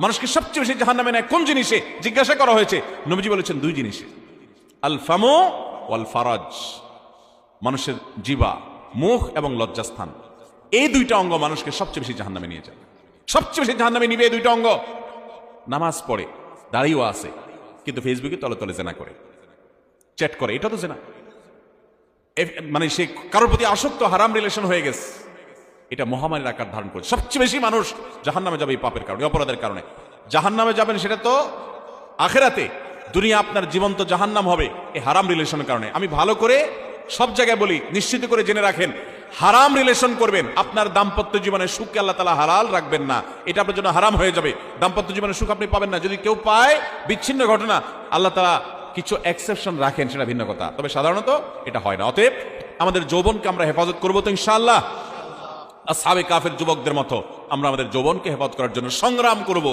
মানুষকে সবচেয়ে বেশি জাহান্নামে নেয় কোন জিনিসে জিজ্ঞাসা করা হয়েছে, নবীজি বলেছেন দুই জিনিসে, আল ফামু ওয়াল ফারাজ, মানুষের জিবা, মুখ এবং লজ্জাস্থান, এই দুইটা অঙ্গ মানুষকে সবচেয়ে বেশি জাহান্নামে নিয়ে যায়। সবচেয়ে বেশি জাহান্নামে নিবে এই দুইটা অঙ্গ। নামাজ পড়ে, দাঁড়িয়েও আছে, কিন্তু ফেসবুকে তলে তলে জেনা করে, চ্যাট করে, এটা তো জেনা। মানে সে কারোর প্রতি আসক্ত, হারাম রিলেশন হয়ে গেছে, এটা মহামারীর আকার ধারণ করে। সবচেয়ে বেশি মানুষ জাহান্নামে যাবে এই পাপের কারণে, অপরাধের কারণে। জাহান্নামে যাবেন সেটা তো আখেরাতে, দুনিয়া আপনার জীবন্ত জাহান্নাম হবে এই হারাম রিলেশনের কারণে। আমি ভালো করে সব জায়গায় বলি, নিশ্চিত করে জেনে রাখেন, হারাম রিলেশন করবেন, আপনার দাম্পত্য জীবনের সুখকে আল্লাহ তাআলা হালাল রাখবেন না, এটা আপনার জন্য হারাম হয়ে যাবে। দাম্পত্য জীবনের সুখ আপনি পাবেন না। যদি কেউ পায় বিচ্ছিন্ন ঘটনা, আল্লাহ তাআলা কিছু এক্সেপশন রাখেন, সেটা ভিন্ন কথা, তবে সাধারণত এটা হয় না। অতএব আমাদের যৌবনকে আমরা হেফাজত করবো তো ইনশাআল্লাহ। আসহাবে কাফের যুবকদের মতো আমরা আমাদের যৌবনকে হেফাজত করার জন্য সংগ্রাম করব।